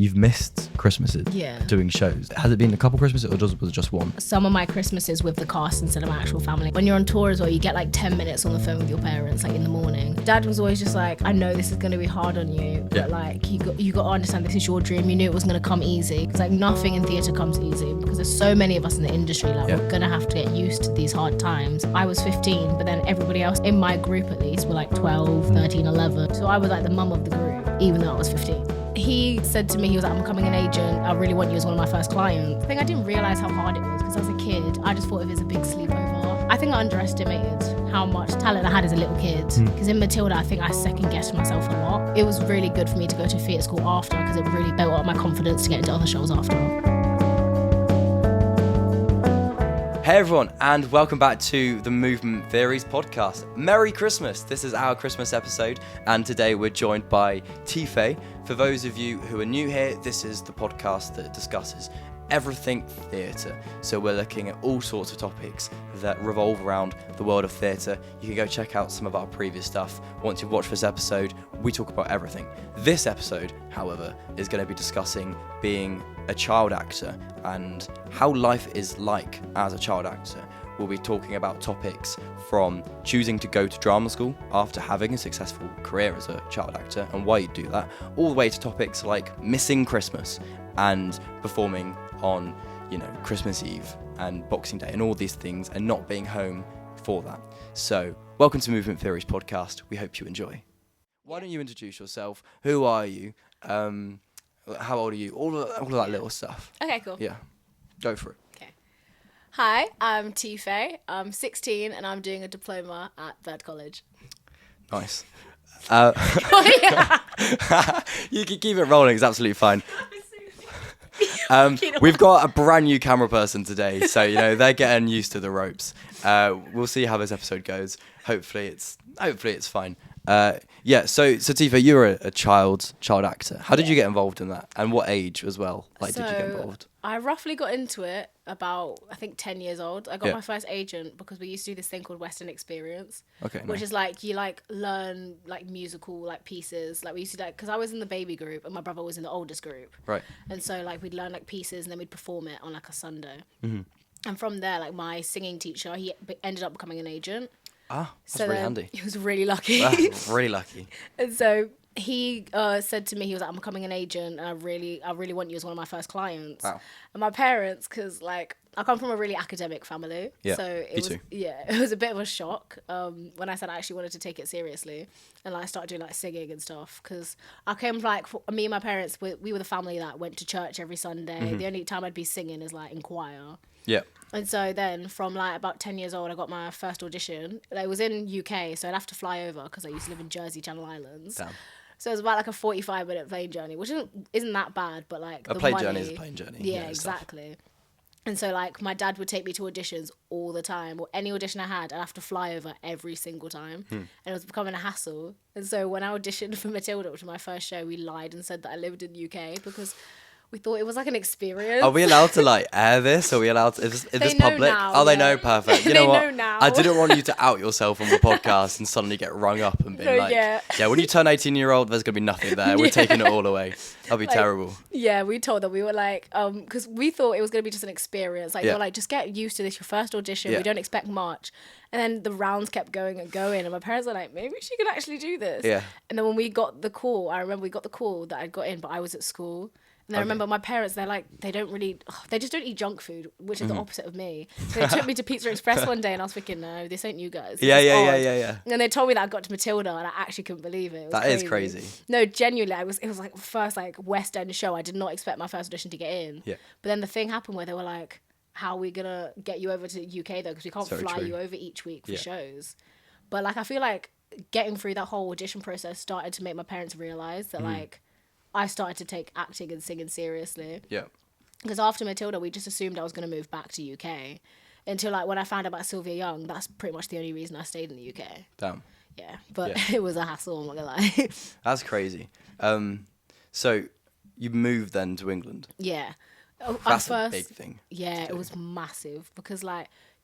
you've missed Christmases doing shows. Has it been a couple Christmases or was it just one? Some of my Christmases with the cast instead of my actual family. When you're on tour as well, you get like 10 minutes on the phone with your parents, like in the morning. Dad was always just like, I know this is going to be hard on you, but like you got to understand this is your dream. You knew it was going to come easy. It's like nothing in theatre comes easy because there's so many of us in the industry, like we're going to have to get used to these hard times. I was 15, but then everybody else in my group at least were like 12, 13, 11. So I was like the mum of the group, even though I was 15. He said to me, he was like, I'm becoming an agent. I really want you as one of my first clients. I think I didn't realise how hard it was because as a kid, I just thought of it as a big sleepover. I think I underestimated how much talent I had as a little kid. Because in Matilda, I think I second guessed myself a lot. It was really good for me to go to theatre school after because it really built up my confidence to get into other shows after. Hey everyone, and welcome back to the Movement Theories podcast. Merry Christmas! This is our Christmas episode, and today we're joined by T-Faye. For those of you who are new here, this is the podcast that discusses everything theatre. So we're looking at all sorts of topics that revolve around the world of theatre. You can go check out some of our previous stuff. Once you've watched this episode, we talk about everything. This episode, however, is going to be discussing being a child actor and how life is like as a child actor. We'll be talking about topics from choosing to go to drama school after having a successful career as a child actor and why you do that, all the way to topics like missing Christmas and performing on, Christmas Eve and Boxing Day and all these things and not being home for that. So, welcome to Movement Theories podcast. We hope you enjoy. Why don't you introduce yourself? Who are you? How old are you? All of that little stuff. Okay, cool. Yeah, go for it. Okay. Hi, I'm T-Faye. I'm 16 and I'm doing a diploma at Bird College. Nice. Oh, yeah. You can keep it rolling. It's absolutely fine. We've got a brand new camera person today, so they're getting used to the ropes. We'll see how this episode goes. Hopefully it's fine. So T-Faye, you were a child actor. How did you get involved in that, and what age as well? Did you get involved? I roughly got into it about, I think, 10 years old. I got my first agent because we used to do this thing called Western Experience. Okay. Which is you learn musical pieces. We used to because I was in the baby group and my brother was in the oldest group. Right. And so we'd learn pieces and then we'd perform it on a Sunday. Mm-hmm. And from there, my singing teacher, he ended up becoming an agent. Ah, that's really handy. He was really lucky. Wow, really lucky. And so he said to me, he was like, I'm becoming an agent and I really want you as one of my first clients. Wow. And my parents, because I come from a really academic family. Yeah, so it was a bit of a shock when I said I actually wanted to take it seriously. And I started doing singing and stuff because I came me and my parents, we were the family that went to church every Sunday. Mm-hmm. The only time I'd be singing is in choir. Yeah. And so then from about 10 years old, I got my first audition. It was in UK, so I'd have to fly over because I used to live in Jersey, Channel Islands. Damn. So it was about a 45-minute plane journey, which isn't that bad, but a plane journey is a plane journey. Yeah, exactly. And so my dad would take me to auditions all the time, or any audition I had, I'd have to fly over every single time, and it was becoming a hassle. And so when I auditioned for Matilda, which was my first show, we lied and said that I lived in the UK because we thought it was an experience. Are we allowed to air this? Are we allowed to? Is this public? Now, oh, they know. Perfect. You know what? Know now. I didn't want you to out yourself on the podcast and suddenly get rung up and be when you turn 18-year-old, there's gonna be nothing there. We're taking it all away. That'd be terrible. Yeah, we told them, we were because we thought it was gonna be just an experience. They were just get used to this. Your first audition. We don't expect much. And then the rounds kept going and going, and my parents were like, maybe she can actually do this. Yeah. And then when we got the call, I remember we got the call that I'd got in, but I was at school. And I remember my parents, they just don't eat junk food, which is the opposite of me. So they took me to Pizza Express one day and I was thinking, no, this ain't you guys. Yeah. And they told me that I got to Matilda and I actually couldn't believe it. That is crazy. No, genuinely, it was first West End show. I did not expect my first audition to get in. Yeah. But then the thing happened where they were like, how are we going to get you over to the UK though? Because we can't fly you over each week for shows. But I feel getting through that whole audition process started to make my parents realise that I started to take acting and singing seriously. Yeah. Because after Matilda, we just assumed I was going to move back to UK. Until when I found out about Sylvia Young, that's pretty much the only reason I stayed in the UK. Damn. Yeah, but it was a hassle, I'm not going to lie. That's crazy. So you moved then to England? Yeah. That's a big thing. Yeah, it was massive because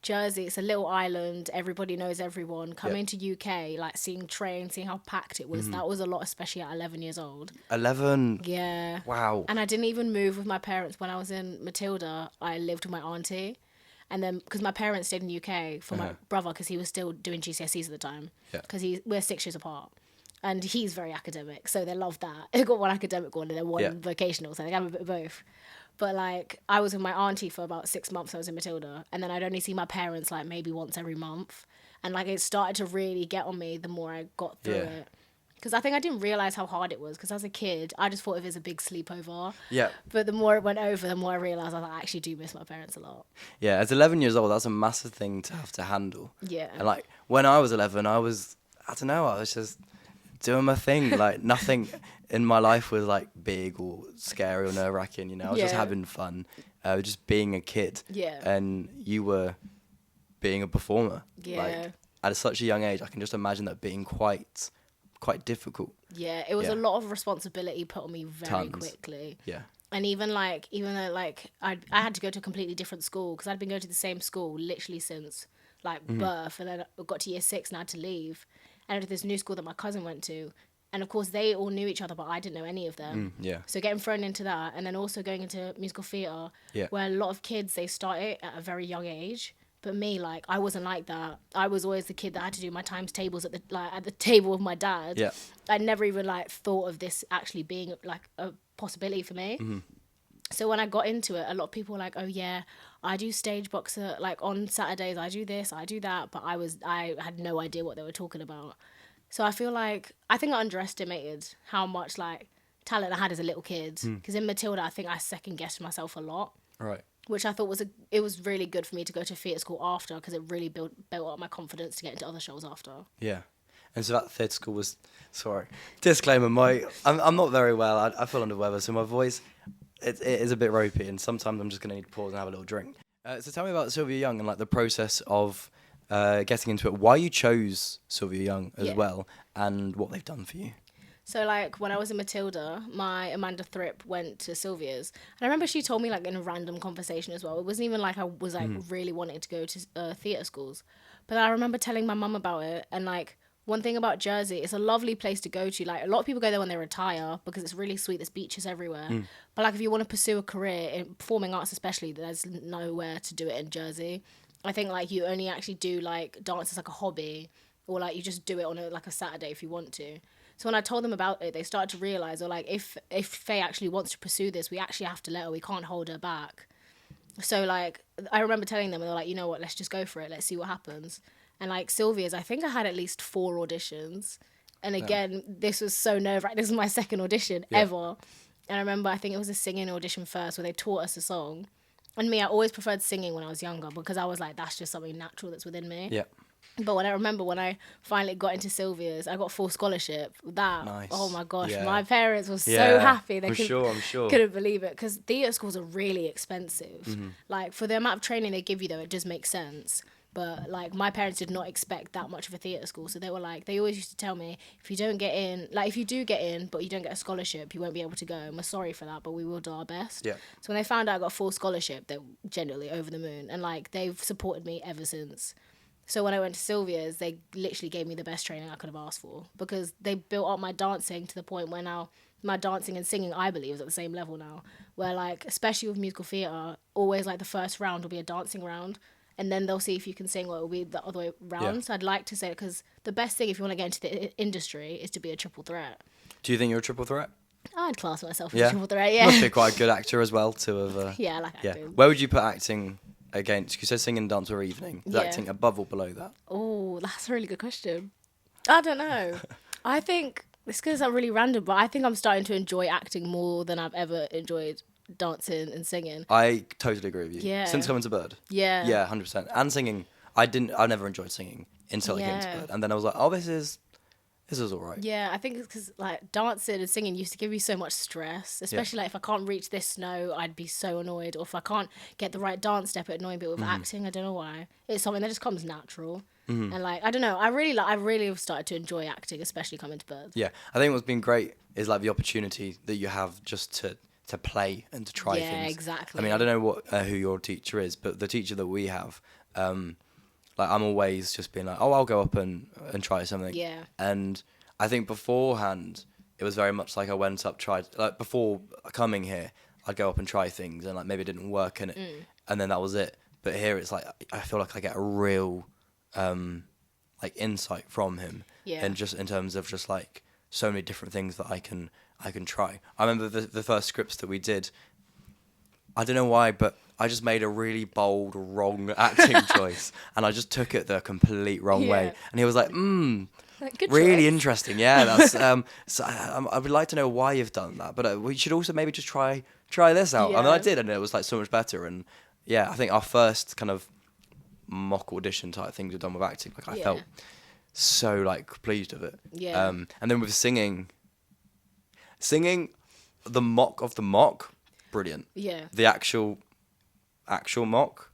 Jersey, it's a little island, everybody knows everyone. Coming to UK, like seeing trains, seeing how packed it was, that was a lot, especially at 11 years old. 11? Yeah. Wow. And I didn't even move with my parents. When I was in Matilda, I lived with my auntie. And then, because my parents stayed in the UK for my brother, because he was still doing GCSEs at the time. Because we're 6 years apart. And he's very academic, so they love that. They got one academic one and then one vocational, so they have a bit of both. But, like, I was with my auntie for about 6 months. I was in Matilda. And then I'd only see my parents, like, maybe once every month. And, like, it started to really get on me the more I got through it. Because I think I didn't realise how hard it was. Because as a kid, I just thought of it as a big sleepover. Yeah. But the more it went over, the more I realised I actually do miss my parents a lot. Yeah, as 11 years old, that's a massive thing to have to handle. Yeah. And, like, when I was 11, I was just doing my thing. Like, nothing in my life was, like, big or scary or nerve-wracking, you know? I was just having fun. Just being a kid. Yeah. And you were being a performer. Yeah. Like, at such a young age, I can just imagine that being quite difficult. Yeah, it was a lot of responsibility put on me very quickly. Yeah. And even though like I had to go to a completely different school, because I'd been going to the same school literally since like birth, and then I got to year 6 and I had to leave, and I went to this new school that my cousin went to, and of course they all knew each other, but I didn't know any of them. So getting thrown into that, and then also going into musical theatre, where a lot of kids, they start it at a very young age. But me, like, I wasn't like that. I was always the kid that had to do my times tables at the table with my dad. Yeah. I never even, like, thought of this actually being, like, a possibility for me. So when I got into it, a lot of people were like, oh, yeah, I do stage boxer, like, on Saturdays, I do this, I do that. But I had no idea what they were talking about. So I think I underestimated how much, like, talent I had as a little kid. Because in Matilda, I think I second-guessed myself a lot. Right. Which I thought was really good for me to go to theatre school after, because it really built up my confidence to get into other shows after. Yeah. And so that theatre school was, sorry, disclaimer, I'm not very well. I feel under the weather, so my voice, it is a bit ropey, and sometimes I'm just going to need to pause and have a little drink. So tell me about Sylvia Young and, like, the process of getting into it, why you chose Sylvia Young as well, and what they've done for you. So, like, when I was in Matilda, my Amanda Thripp went to Sylvia's. And I remember she told me, like, in a random conversation as well. It wasn't even like I was, like, really wanting to go to theatre schools. But I remember telling my mum about it. And, like, one thing about Jersey, it's a lovely place to go to. Like, a lot of people go there when they retire because it's really sweet. There's beaches everywhere. But, like, if you want to pursue a career in performing arts especially, there's nowhere to do it in Jersey. I think, like, you only actually do, like, dance as, like, a hobby. Or, like, you just do it on, a Saturday if you want to. So when I told them about it, they started to realise, or like, if Faye actually wants to pursue this, we actually have to let her. We can't hold her back. So, like, I remember telling them, and they're like, you know what, let's just go for it. Let's see what happens. And, like, Sylvia's, I think I had at least 4 auditions. And again, this was so nerve-wracking. This was my second audition ever. And I remember, I think it was a singing audition first, where they taught us a song. And me, I always preferred singing when I was younger, because I was like, that's just something natural that's within me. Yeah. But when I finally got into Sylvia's, I got full scholarship. Nice. Oh my gosh, my parents were so happy. They I'm sure. Couldn't believe it, because theatre schools are really expensive. Like, for the amount of training they give you, though, it does make sense. But, like, my parents did not expect that much of a theatre school. So they were like, they always used to tell me, if you don't get in, like, if you do get in, but you don't get a scholarship, you won't be able to go. And we're sorry for that, but we will do our best. Yeah. So when they found out I got a full scholarship, they were genuinely over the moon. And, like, they've supported me ever since. So when I went to Sylvia's, they literally gave me the best training I could have asked for, because they built up my dancing to the point where now my dancing and singing, I believe, is at the same level now, where, like, especially with musical theatre, always, like, the first round will be a dancing round, and then they'll see if you can sing, or it will be the other way round. Yeah. So I'd like to say, because the best thing if you want to get into the industry is to be a triple threat. Do you think you're a triple threat? I'd class myself as a triple threat, yeah. Must be quite a good actor as well to have... I like acting. Where would you put acting against? You said singing, dance, or evening. Is acting above or below that? Oh, that's a really good question. I don't know. I think, it's because I'm really random, but I think I'm starting to enjoy acting more than I've ever enjoyed dancing and singing. I totally agree with you. Yeah. Since coming to Bird. Yeah. Yeah, 100%. And singing, I never enjoyed singing until I came to Bird. And then I was like, oh, this is all right. Yeah, I think it's because, like, dancing and singing used to give me so much stress, especially like if I can't reach this note, I'd be so annoyed, or if I can't get the right dance step, it annoying. But with acting, I don't know why, it's something that just comes natural. And, like, I don't know, I really have started to enjoy acting, especially coming to Bird. Yeah, I think what's been great is, like, the opportunity that you have just to play and to try things. Yeah, exactly. I mean, I don't know who your teacher is, but the teacher that we have, Like I'm always just being like, oh, I'll go up and try something. Yeah. And I think beforehand, it was very much like I went up, tried, like before coming here, I'd go up and try things and like maybe it didn't work and and then that was it. But here it's like, I feel like I get a real, like insight from him. Yeah. And just in terms of just like so many different things that I can try. I remember the first scripts that we did, I don't know why, but I just made a really bold, wrong acting choice. And I just took it the complete wrong way. And he was like, Good really choice. interesting. Yeah, that's, so I would like to know why you've done that. But we should also maybe just try this out. Yeah. And I did, and it was like so much better. And yeah, I think our first kind of mock audition type things we've done with acting, like I felt so like pleased with it. Yeah. And then with singing the mock of the mock, brilliant. Yeah. The actual mock,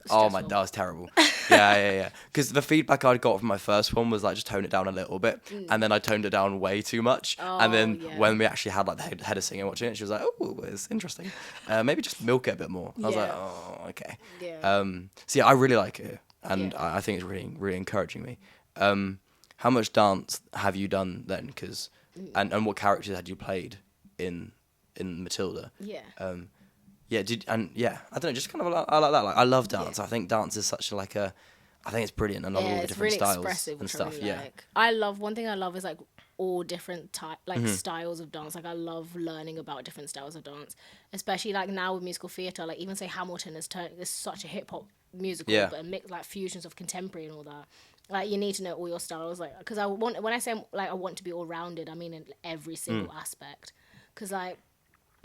oh my, Stressful. that was terrible. Yeah. Because the feedback I'd got from my first one was like just tone it down a little bit, and then I toned it down way too much. And then when we actually had like the head of singing watching it, she was like, "Oh, it's interesting. Maybe just milk it a bit more." I was like, "Oh, okay." Yeah. So yeah, I really like it, and I think it's really, really encouraging me. How much dance have you done then? Because and what characters had you played in Matilda? Yeah. I don't know, just kind of I like that. Like I love dance. I think dance is such like a, I think it's brilliant. I love all the it's different really styles expressive, and which stuff. I really like. One thing I love is like all different styles of dance. Like I love learning about different styles of dance, especially like now with musical theatre. Like even say Hamilton is such a hip hop musical, but a mix like fusions of contemporary and all that. Like you need to know all your styles, like because when I say like I want to be all rounded, I mean in every single aspect. Because like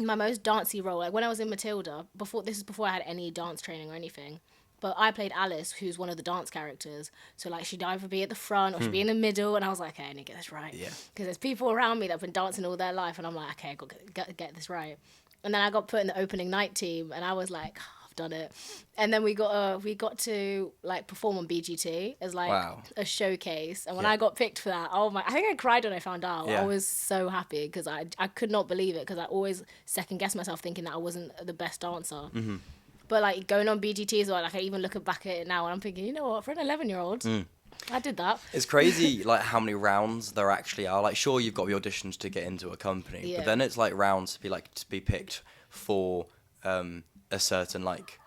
my most dancey role, like when I was in Matilda, before I had any dance training or anything, but I played Alice, who's one of the dance characters. So like she'd either be at the front or she'd be in the middle, and I was like, okay, I need to get this right. Yeah. Because there's people around me that've been dancing all their life, and I'm like, okay, I got to get this right. And then I got put in the opening night team, and I was like, I've done it. And then we got to like perform on BGT as like a showcase. And when I got picked for that, oh my, I think I cried when I found out. I was so happy because I could not believe it, because I always second guessed myself thinking that I wasn't the best dancer. But like going on BGT as well, like I even look back at it now and I'm thinking, you know what, for an 11-year-old, I did that. It's crazy like how many rounds there actually are. Like sure, you've got the auditions to get into a company, but then it's like rounds to be picked for a certain like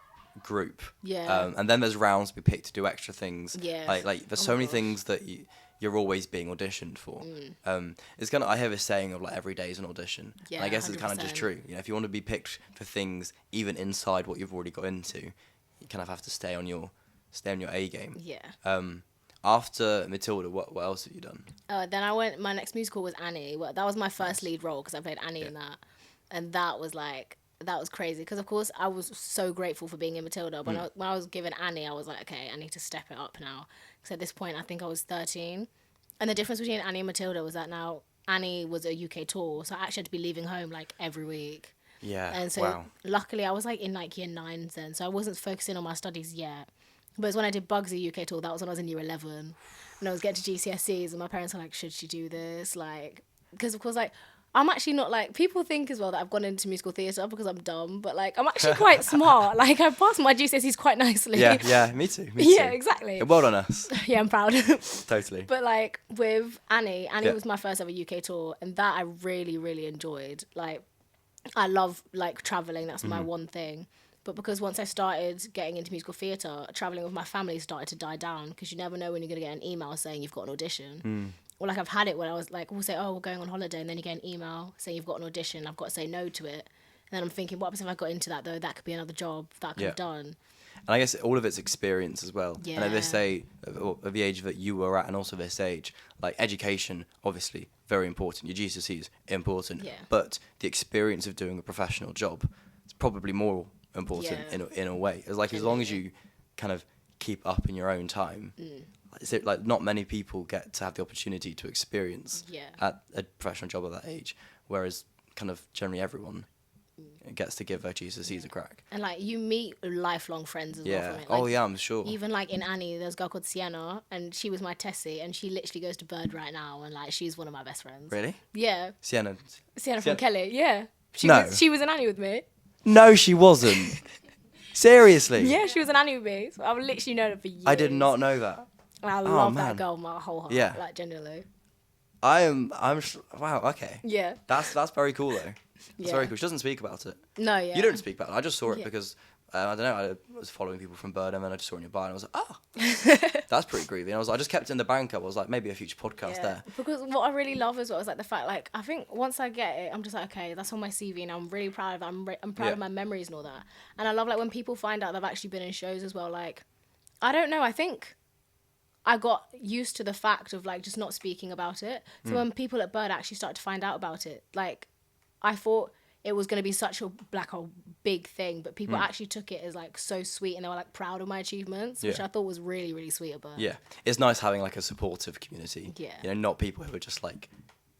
group. And then there's rounds to be picked to do extra things. Like there's so many things that you're always being auditioned for. It's kind of, I have a saying of like every day is an audition. And I guess 100%. It's kind of just true. You know, if you want to be picked for things even inside what you've already got into, you kind of have to stay on your A game. After Matilda, what else have you done? Then my next musical was Annie. Well, that was my first lead role because I played Annie in that. And that was crazy because, of course, I was so grateful for being in Matilda. When I was given Annie, I was like, okay, I need to step it up now. Because at this point, I think I was 13. And the difference between Annie and Matilda was that now Annie was a UK tour, so I actually had to be leaving home like every week. And so luckily I was like in like year 9 then, so I wasn't focusing on my studies yet. But it's when I did Bugsy UK tour, that was when I was in year 11. And I was getting to GCSEs and my parents were like, should she do this? Like, because of course, like, I'm actually not like, people think as well that I've gone into musical theatre because I'm dumb, but like, I'm actually quite smart. Like, I passed my GCSEs quite nicely. Yeah, me too. Yeah, exactly. Well done us. Yeah, I'm proud. Totally. But like, with Annie was my first ever UK tour, and that I really, really enjoyed. Like, I love like travelling, that's my one thing. But because once I started getting into musical theatre, travelling with my family started to die down because you never know when you're going to get an email saying you've got an audition. Or like I've had it when I was like, we'll say, oh, we're going on holiday, and then you get an email saying you've got an audition. I've got to say no to it. And then I'm thinking, what happens if I got into that though? That could be another job that I could have done. And I guess all of it's experience as well. Yeah. And at this age, at the age that you were at, and also this age, like education, obviously very important. Your GCSEs, important. Yeah. But the experience of doing a professional job is probably more important in a way. It's like as long as you kind of keep up in your own time. Like not many people get to have the opportunity to experience at a professional job at that age, whereas kind of generally everyone gets to give their GCSEs a crack. And like you meet lifelong friends as well from it. Like, Like, I'm sure. Even like in Annie, there's a girl called Sienna, and she was my Tessie, and she literally goes to Bird right now, and like she's one of my best friends. Really? Yeah. Sienna From Kelly, yeah. She was in Annie with me. No, she wasn't. Seriously? Yeah, she was an Annie with me. So I've literally known her for years. I did not know that. And I love man. that girl with my whole heart. Yeah. Like, genuinely. Wow, okay. Yeah. That's very cool, though. That's Yeah. very cool. She doesn't speak about it. No, yeah. You don't speak about it. I just saw it Yeah. because, I don't know, I was following people from Burren and I just saw it in your bio and I was like, oh, that's pretty groovy. And I just kept it in the bank. I was like, maybe a future podcast there. Because what I really love as well is like the fact, like, I think once I get it, I'm just like, okay, that's on my CV and I'm really proud of it. I'm proud of my memories and all that. And I love like when people find out they've actually been in shows as well. Like, I don't know, I think I got used to the fact of like just not speaking about it. So when people at Bird actually started to find out about it, like, I thought it was going to be such a big thing, but people actually took it as like so sweet and they were like proud of my achievements, which I thought was really, really sweet of Bird. Yeah. It's nice having like a supportive community. Yeah. You know, not people who are just like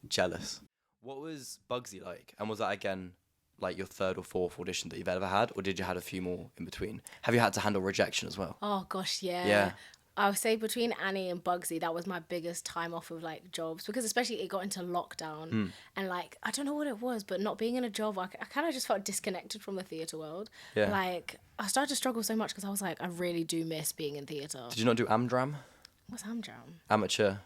jealous. What was Bugsy like? And was that again like your third or fourth audition that you've ever had? Or did you had a few more in between? Have you had to handle rejection as well? Oh gosh, yeah. Yeah. I would say between Annie and Bugsy, that was my biggest time off of like jobs, because especially it got into lockdown and like I don't know what it was, but not being in a job, I kind of just felt disconnected from the theatre world. Yeah. Like I started to struggle so much because I was like, I really do miss being in theatre. Did you not do Amdram? What's Amdram? Amateur.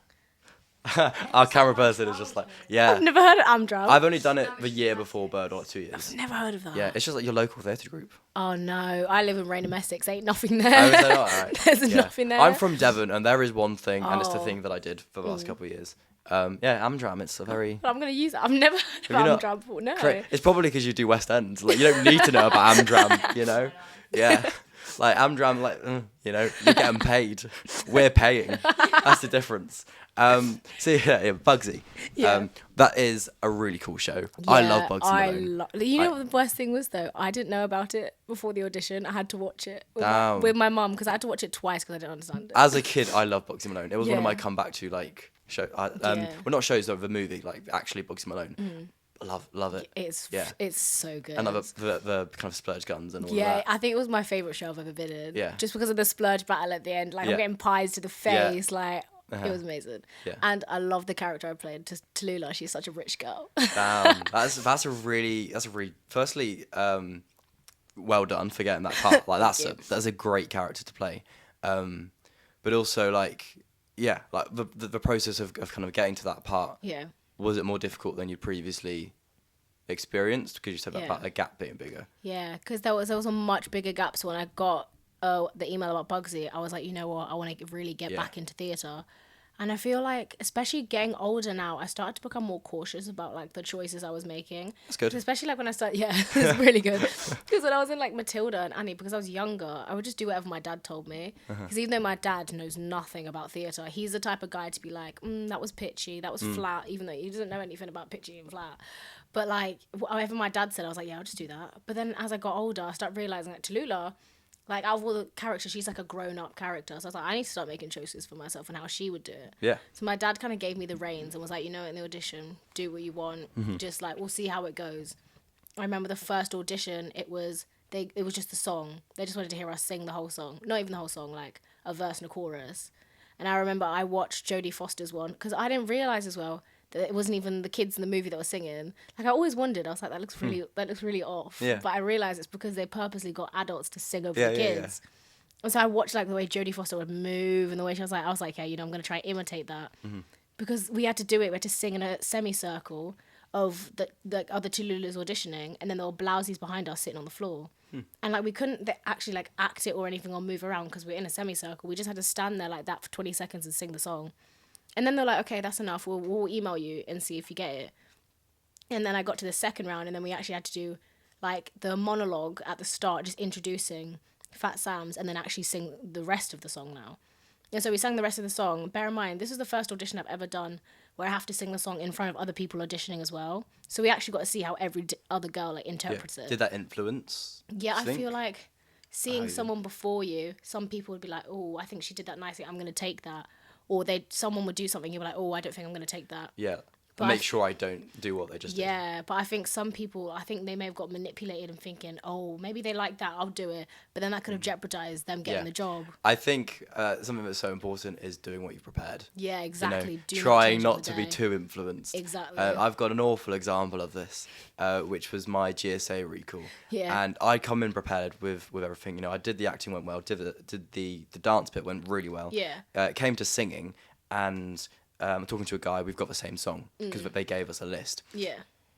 Our camera person is just like, yeah. I've never heard of Amdram. I've only done it the year before Bird, or like 2 years. Never heard of that. Yeah, it's just like your local theatre group. Oh no, I live in Rainham, Essex. Ain't nothing there. Oh, is that not? Right. There's nothing there. I'm from Devon, and there is one thing, and it's the Oh. thing that I did for the last couple of years. Yeah, Amdram. It's a very. But I'm gonna use it. I've never heard Have you of not? Amdram before. No. It's probably because you do West End. Like you don't need to know about Amdram. You know. Yeah. Like Amdram, like you know, you're getting paid. We're paying. That's the difference. So yeah, Bugsy. Yeah. That is a really cool show. I love Bugsy Malone. You know what the worst thing was though? I didn't know about it before the audition. I had to watch it Damn. with my mum because I had to watch it twice because I didn't understand it. As a kid, I loved Bugsy Malone. It was one of Yeah. my comeback to like show. Yeah. Well, not shows, though, the movie. Like actually, Bugsy Malone. Love it. It's so good. And the kind of splurge guns and all of Yeah, that. I think it was my favourite show I've ever been in. Yeah. Just because of the splurge battle at the end. Like, Yeah. I'm getting pies to the face. Like, Uh-huh. it was amazing. Yeah. And I love the character I played, Tallulah. She's such a rich girl. That's a really firstly well done for getting that part. Like that's a great character to play. But also like like the process of kind of getting to that part. Yeah. Was it more difficult than you previously experienced? Because you said Yeah. about the gap being bigger. Yeah, because there was a much bigger gap. So when I got the email about Bugsy, I was like, you know what, I want to really get back into theatre. And I feel like, especially getting older now, I started to become more cautious about like the choices I was making. That's good. Especially like when I started, it's really good. Because when I was in like Matilda and Annie, because I was younger, I would just do whatever my dad told me. Because even though my dad knows nothing about theatre, he's the type of guy to be like, that was pitchy, that was flat, even though he doesn't know anything about pitchy and flat. But like, whatever my dad said, I was like, yeah, I'll just do that. But then as I got older, I started realising that Tallulah, like, out of all the characters, she's like a grown-up character. So I was like, I need to start making choices for myself and how she would do it. Yeah. So my dad kind of gave me the reins and was like, you know, in the audition, do what you want. Just like, we'll see how it goes. I remember the first audition, it was just the song. They just wanted to hear us sing the whole song. Not even the whole song, like a verse and a chorus. And I remember I watched Jodie Foster's one because I didn't realise as well that it wasn't even the kids in the movie that were singing. Like I always wondered, I was like, that looks really off. Yeah. But I realised it's because they purposely got adults to sing over the kids. And so I watched like the way Jodie Foster would move and the way I was like, yeah, you know, I'm gonna try and imitate that. Because we had to do it, we had to sing in a semicircle of the other Tallulahs auditioning, and then there were blousies behind us sitting on the floor. And like we couldn't actually like act it or anything or move around because we're in a semicircle. We just had to stand there like that for 20 seconds and sing the song. And then they're like, okay, that's enough. We'll email you and see if you get it. And then I got to the second round, and then we actually had to do like the monologue at the start, just introducing Fat Sam's, and then actually sing the rest of the song now. And so we sang the rest of the song. Bear in mind, this is the first audition I've ever done where I have to sing the song in front of other people auditioning as well. So we actually got to see how every other girl like interprets it. Did that influence? Yeah, I think? feel like seeing someone before you, some people would be like, oh, I think she did that nicely, I'm going to take that. Or someone would do something, you'd be like, oh, I don't think I'm going to take that. Yeah. But make sure I don't do what they just did. Yeah, but I think some people, I think they may have got manipulated and thinking, oh, maybe they like that, I'll do it. But then that could have jeopardized them getting the job. I think something that's so important is doing what you've prepared. Yeah, exactly. Trying not to be too influenced. Exactly. I've got an awful example of this, which was my GSA recall. Yeah. And I come in prepared with everything. I did the acting went well, did the dance bit went really well. Yeah. It came to singing, and I'm talking to a guy, we've got the same song, because they gave us a list. Yeah.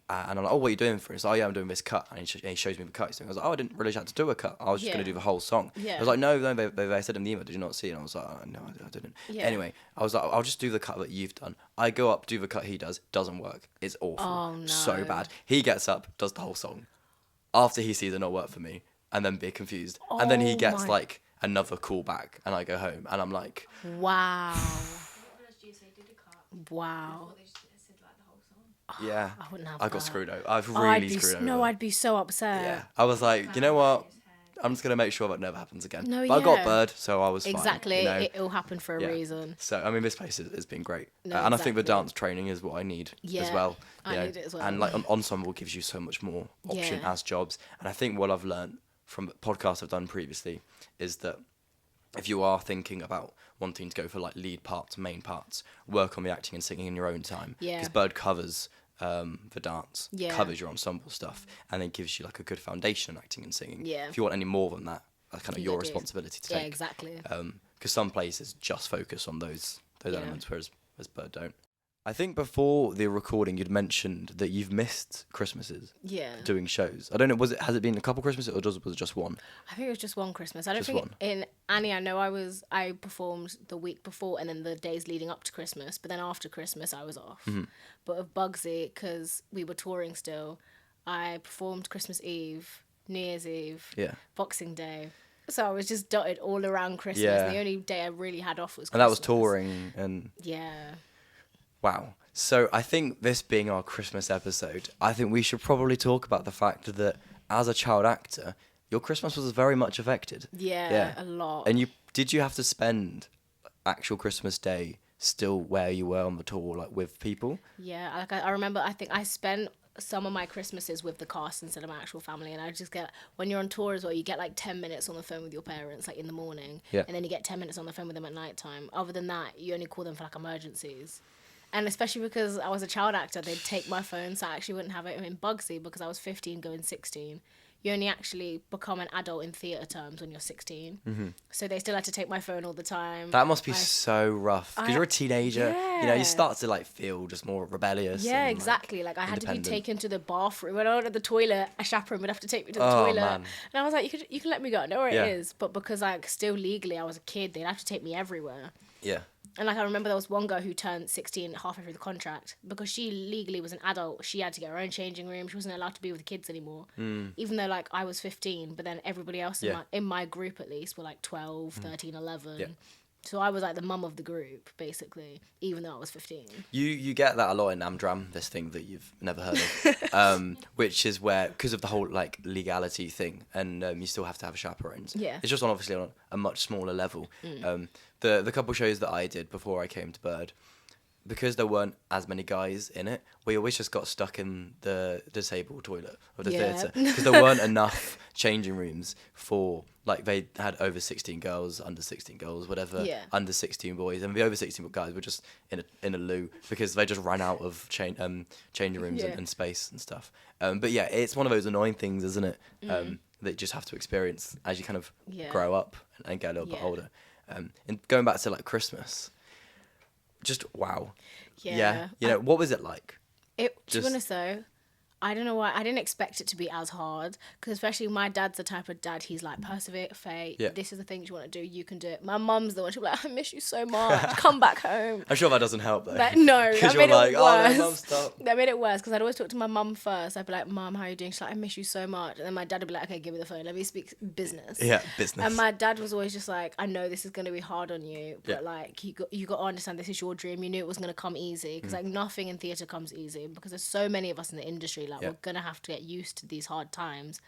And I'm like, oh, what are you doing for it? He's like, oh, yeah, I'm doing this cut. And he shows me the cut he's doing. I was like, oh, I didn't really have to do a cut. I was just going to do the whole song. Yeah. I was like, no, they said in the email, did you not see it? And I was like, oh, no, I didn't. Yeah. Anyway, I was like, I'll just do the cut that you've done. I go up, do the cut he does, doesn't work. It's awful. Oh, no. So bad. He gets up, does the whole song. After he sees it not work for me, and then be confused. And then he gets, like, another call back, and I go home, and I'm like... Wow. Wow. Yeah, I wouldn't have I got that. screwed over. I've really screwed over. No, I'd be so upset. Yeah, I was like, you know what? I'm just gonna make sure that never happens again. No, but I got yeah. bird, so I was Exactly. fine. It all happened for a reason. So I mean, this place has been great, No, and I think the exactly. dance training is what I need as Yeah, well. I need it as well. And like ensemble gives you so much more option Yeah. as jobs. And I think what I've learned from podcasts I've done previously is that if you are thinking about wanting to go for like lead parts, main parts, work on the acting and singing in your own time. Yeah. Because Bird covers the dance, Yeah. covers your ensemble stuff, and then gives you like a good foundation in acting and singing. Yeah. If you want any more than that, that's kind of You your gotta do. responsibility to Yeah, take. exactly. Because some places just focus on those Yeah. elements, whereas Bird don't. I think before the recording, you'd mentioned that you've missed Christmases Yeah. doing shows. I don't know, has it been a couple Christmases or was it just one? I think it was just one Christmas. I don't Just think one. in Annie. I know I performed the week before and then the days leading up to Christmas, but then after Christmas I was off. Mm-hmm. But with Bugsy, because we were touring still, I performed Christmas Eve, New Year's Eve, Yeah. Boxing Day. So I was just dotted all around Christmas. Yeah. The only day I really had off was Christmas. And that was touring and... Yeah. Wow. So I think this being our Christmas episode, I think we should probably talk about the fact that as a child actor, your Christmas was very much affected. Yeah, a lot. And did you have to spend actual Christmas Day still where you were on the tour, like with people? Yeah, like I remember, I think I spent some of my Christmases with the cast instead of my actual family, and I just get, when you're on tour as well, you get like 10 minutes on the phone with your parents, like in the morning, Yeah. and then you get 10 minutes on the phone with them at night time. Other than that, you only call them for like emergencies. And especially because I was a child actor, they'd take my phone, so I actually wouldn't have it in Bugsy because I was 15 going 16. You only actually become an adult in theatre terms when you're 16. Mm-hmm. So they still had to take my phone all the time. That must be so rough because you're a teenager. Yeah. You start to like feel just more rebellious. Yeah, and, exactly. Like I had to be independent. taken to the bathroom. When I went to the toilet, a chaperone would have to take me to the Oh, toilet. man. And I was like, you can let me go. I know where Yeah. it is. But because like still legally I was a kid, they'd have to take me everywhere. Yeah. And like I remember there was one girl who turned 16 halfway through the contract because she legally was an adult. She had to get her own changing room. She wasn't allowed to be with the kids anymore. Even though like I was 15, but then everybody else in my group at least were like 12, 13, 11. Yeah. So I was like the mum of the group basically, even though I was 15. You get that a lot in Amdram, this thing that you've never heard of, which is where, because of the whole like legality thing, and you still have to have chaperones. Yeah. It's just obviously on a much smaller level. The couple shows that I did before I came to Bird, because there weren't as many guys in it, we always just got stuck in the disabled toilet of the Yeah. theatre because there weren't enough changing rooms for, like, they had over 16 girls, under 16 girls, whatever, Yeah. under 16 boys, and the over 16 guys were just in a loo because they just ran out of changing rooms Yeah. and space and stuff. But yeah, it's one of those annoying things, isn't it? That you just have to experience as you kind of Yeah. grow up and get a little bit Yeah. older. And going back to like Christmas, just wow. Yeah. What was it like? To Just- be honest though, I don't know why. I didn't expect it to be as hard because especially my dad's the type of dad, he's like, persevere, Faye, Yeah. this is the things you want to do, you can do it. My mum's the one, she'll be like, I miss you so much, come back home. I'm sure that doesn't help though. But no, because that made you're like, it oh, no, worse. mum, stop. That made it worse because I'd always talk to my mum first. I'd be like, Mum, how are you doing? She's like, I miss you so much. And then my dad would be like, okay, give me the phone, let me speak business. Yeah, business. And my dad was always just like, I know this is going to be hard on you, but like you got to understand this is your dream. You knew it was going to come easy because like nothing in theatre comes easy because there's so many of us in the industry. Like we're going to have to get used to these hard times.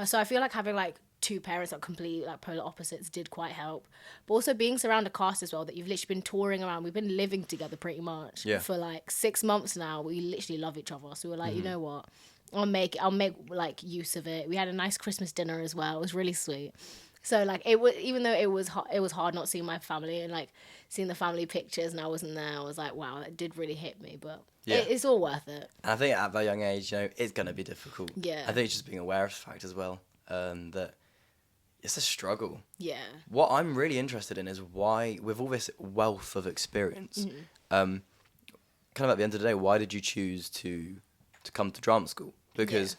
So I feel like having like two parents that completely like polar opposites did quite help. But also being surrounded cast as well, that you've literally been touring around. We've been living together pretty much for like 6 months now. We literally love each other. So we were like, you know what? I'll make like use of it. We had a nice Christmas dinner as well. It was really sweet. So like it was, even though it was hard not seeing my family and like seeing the family pictures and I wasn't there. I was like, wow, that did really hit me. But it's all worth it. And I think at that young age, you know, it's gonna be difficult. Yeah. I think it's just being aware of the fact as well that it's a struggle. Yeah. What I'm really interested in is why, with all this wealth of experience, kind of at the end of the day, why did you choose to come to drama school? Because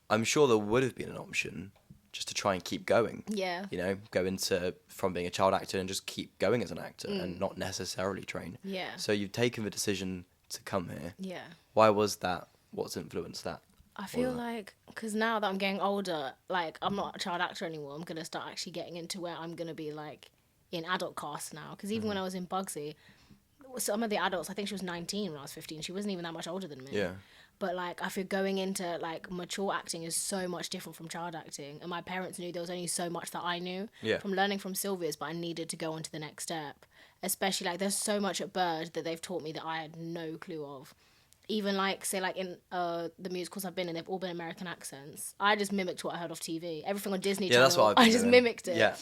I'm sure there would have been an option just to try and keep going. Yeah. You know, go into from being a child actor and just keep going as an actor and not necessarily train. Yeah. So you've taken the decision to come here. Yeah. Why was that? What's influenced that? I feel like, because now that I'm getting older, like, I'm not a child actor anymore. I'm going to start actually getting into where I'm going to be, like, in adult cast now. Because even when I was in Bugsy, some of the adults, I think she was 19 when I was 15. She wasn't even that much older than me. Yeah. But, like, I feel going into, like, mature acting is so much different from child acting. And my parents knew there was only so much that I knew from learning from Sylvia's, but I needed to go on to the next step. Especially, like, there's so much at Bird that they've taught me that I had no clue of. Even, like, say, like, in the musicals I've been in, they've all been American accents. I just mimicked what I heard off TV. Everything on Disney Channel, that's what I just mimicked it. Yeah.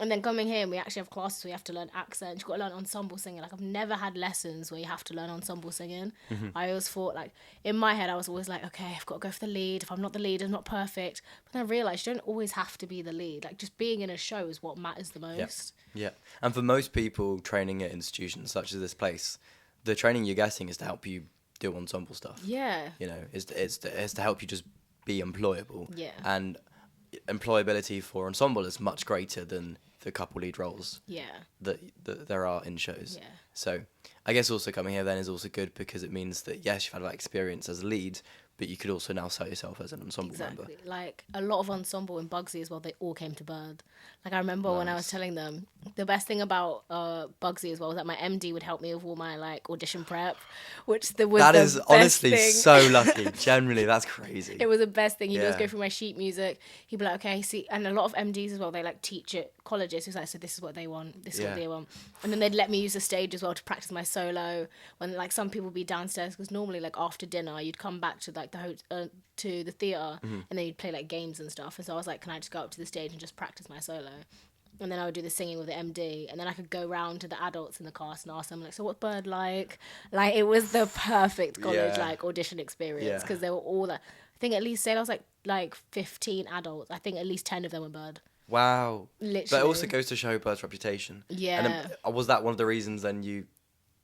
And then coming here, and we actually have classes where you have to learn accents. You've got to learn ensemble singing. Like, I've never had lessons where you have to learn ensemble singing. I always thought, like, in my head, I was always like, okay, I've got to go for the lead. If I'm not the lead, I'm not perfect. But then I realised you don't always have to be the lead. Like, just being in a show is what matters the most. Yeah. And for most people training at institutions such as this place, the training you're getting is to help you do ensemble stuff. Yeah. You know, it's to help you just be employable. Yeah. And employability for ensemble is much greater than the couple lead roles that there are in shows. Yeah. So I guess also coming here then is also good because it means that, yes, you've had that experience as a lead, but you could also now sell yourself as an ensemble member. Like, a lot of ensemble in Bugsy as well, they all came to Bird. Like, I remember when I was telling them, the best thing about Bugsy as well was that my MD would help me with all my, like, audition prep, which was that the is best honestly thing. so lucky. Generally, that's crazy. It was the best thing. He'd always go through my sheet music. He'd be like, okay, see, and a lot of MDs as well, they, like, teach at colleges. He's like, so this is what they want, this is what they want. And then they'd let me use the stage as well to practice my solo. When, like, some people would be downstairs, because normally, like, after dinner, you'd come back to, like, to the theatre, and then you'd play, like, games and stuff. And so I was like, can I just go up to the stage and just practice my solo? And then I would do the singing with the MD, and then I could go round to the adults in the cast and ask them, like, so what's Bird like? Like, it was the perfect college, like, audition experience, because they were all, like, I think at least, say I was, like 15 adults, I think at least 10 of them were Bird. Wow. Literally. But it also goes to show Bird's reputation. Yeah. And then, was that one of the reasons then you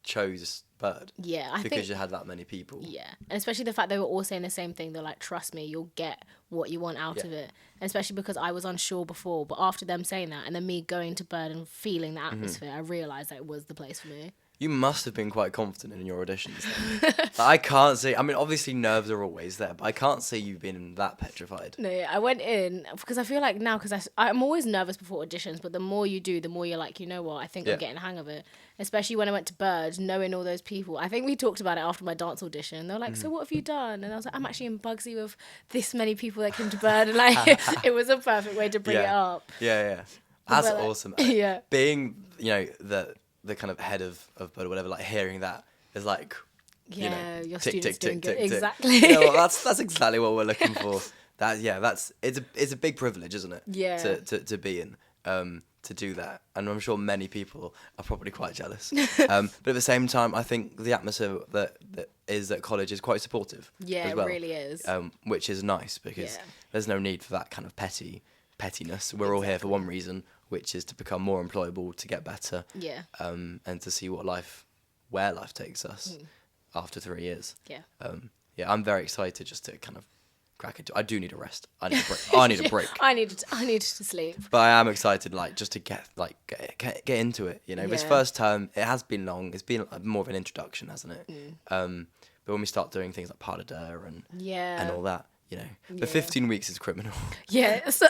chose Bird? Yeah, I think... Because you had that many people. Yeah. And especially the fact they were all saying the same thing. They're like, trust me, you'll get what you want out of it. And especially because I was unsure before. But after them saying that, and then me going to Bird and feeling the atmosphere, I realised that it was the place for me. You must have been quite confident in your auditions then. Like, I can't see... I mean, obviously nerves are always there, but I can't see you being that petrified. No, I went in because I feel like now, because I'm always nervous before auditions, but the more you do, the more you're like, you know what, I think I'm getting the hang of it. Especially when I went to Bird, knowing all those people. I think we talked about it after my dance audition. They were like, so what have you done? And I was like, I'm actually in Bugsy with this many people that came to Bird. And like, it was a perfect way to bring it up. Yeah. That's awesome. Yeah. Being, you know, the kind of head of Bird or whatever, like hearing that is like, yeah, you know, your tick, students tick, doing tick, good. tick, Exactly. Tick. You know, well, that's exactly what we're looking for. It's a big privilege, isn't it? Yeah. To be in, to do that, and I'm sure many people are probably quite jealous. But at the same time, I think the atmosphere that is at college is quite supportive. Yeah, as well, it really is. Which is nice because there's no need for that kind of pettiness. We're all here for one reason, which is to become more employable, to get better. Yeah. And to see where life takes us after 3 years. Yeah. I'm very excited just to kind of crack into. I do need a rest. I need a break. I need a break. I needed to sleep. But I am excited, like, just to get into it. You know, this first term, it has been long. It's been more of an introduction, hasn't it? But when we start doing things like pas de deux and all that, you know, the 15 weeks is criminal. Yeah, it's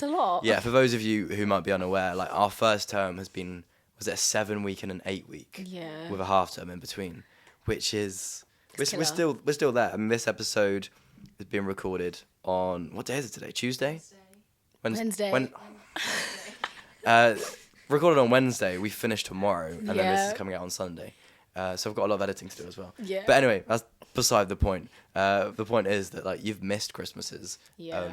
a lot. Yeah, for those of you who might be unaware, like, our first term has been, was it a 7 week and an 8 week? Yeah. With a half term in between, which is we're still there. I mean, this episode is being recorded on, what day is it today? Tuesday. Wednesday. Recorded on Wednesday. We finish tomorrow, and then this Yeah. is coming out on Sunday. So I've got a lot of editing to do as well. Yeah. But anyway, that's beside the point. The point is that like you've missed Christmases. Yeah.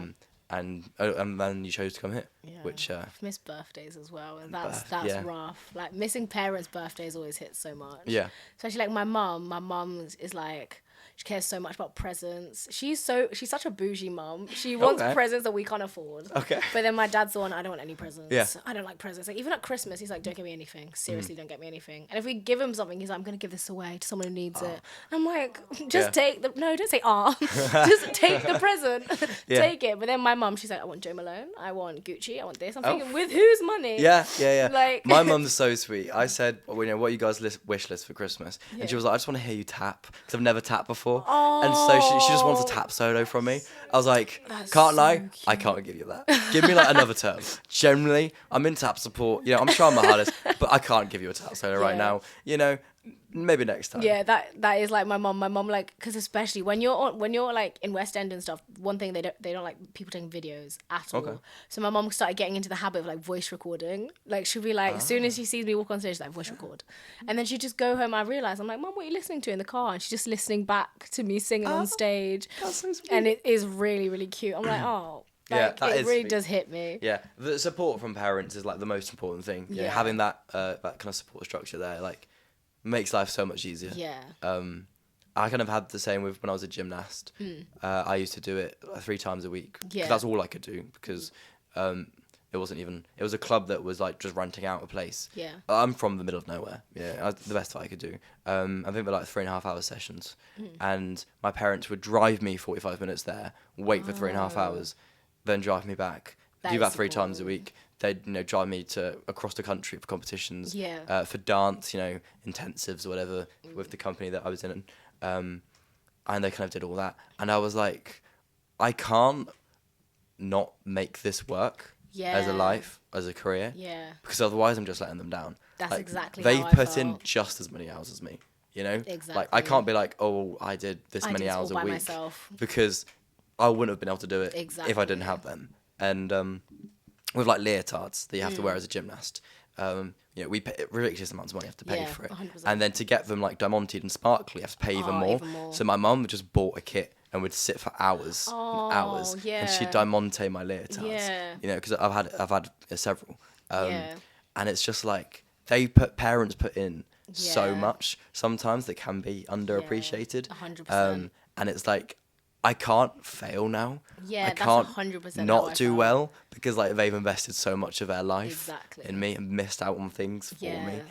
And then you chose to come here, Yeah. which I've missed birthdays as well, and that's yeah. rough. Like missing parents' birthdays always hits so much. Yeah. Especially like my mum. My mum is like, she cares so much about presents. She's such a bougie mum. She wants Okay. presents that we can't afford. Okay. But then my dad's the one, I don't want any presents. Yeah. I don't like presents. Like even at Christmas, he's like, don't get me anything. Seriously, don't get me anything. And if we give him something, he's like, I'm gonna give this away to someone who needs it. I'm like, just take the don't say just take the present. Yeah. Take it. But then my mum, she's like, I want Joe Malone, I want Gucci, I want this. I'm thinking, with whose money? Yeah. Like My mum's so sweet. I said, well, what are you guys wish list for Christmas? And she was like, I just want to hear you tap because I've never tapped before. And so she just wants a tap solo from me. I was like, That's can't so lie, cute. I can't give you that. Give me like another term. Generally, I'm in tap support. I'm trying my hardest, but I can't give you a tap solo right Yeah. now. Maybe next time. Yeah, that is like my mum. My mum like, because especially when you're like in West End and stuff, one thing they don't like people taking videos at all. Okay. So my mum started getting into the habit of like voice recording. Like she'll be like, as soon as she sees me walk on stage, she's like voice record, and then she just go home. I realize I'm like, Mum, what are you listening to in the car? And she's just listening back to me singing on stage, That's so sweet. and it is really really cute. I'm like, oh, Yeah, like, that it is really sweet. does hit me. Yeah, the support from parents is like the most important thing. Yeah. Having that kind of support structure there, like, makes life so much easier. Yeah. I kind of had the same with when I was a gymnast. I used to do it 3 times a week. 'Cause Yeah. that's all I could do because it was a club that was like just renting out a place. Yeah. I'm from the middle of nowhere. Yeah, the best I could do. I think they're like 3.5 hour sessions, and my parents would drive me 45 minutes there, wait for 3.5 hours, then drive me back. That Do is that 3 times a support. week. They'd drive me across the country for competitions. Yeah. For dance, intensives or whatever with the company that I was in, and they kind of did all that, and I was like, I can't not make this work. As a Yeah. life, as a career, Yeah. because otherwise I'm just letting them down. That's Like, exactly they how I put in felt. just as many hours as me, Like I Exactly. can't be like, oh, I did this I many did it all hours a by week myself. because I wouldn't have been able to do it if I Exactly. didn't have them. And with like leotards that you have to wear as a gymnast, we pay ridiculous amounts of money you have to pay Yeah, for it, 100%. and then to get them like diamanted and sparkly, you have to pay even more. Even more. So my mum just bought a kit and would sit for hours and hours, and she'd yeah. diamante my leotards. Yeah. Because I've had several, Yeah. and it's just like parents put in so Yeah. much sometimes that can be underappreciated. 100%. And it's like I can't fail now. Yeah, I that's can't 100% how not I do felt. well because like they've invested so much of their life Exactly. in me and missed out on things for me.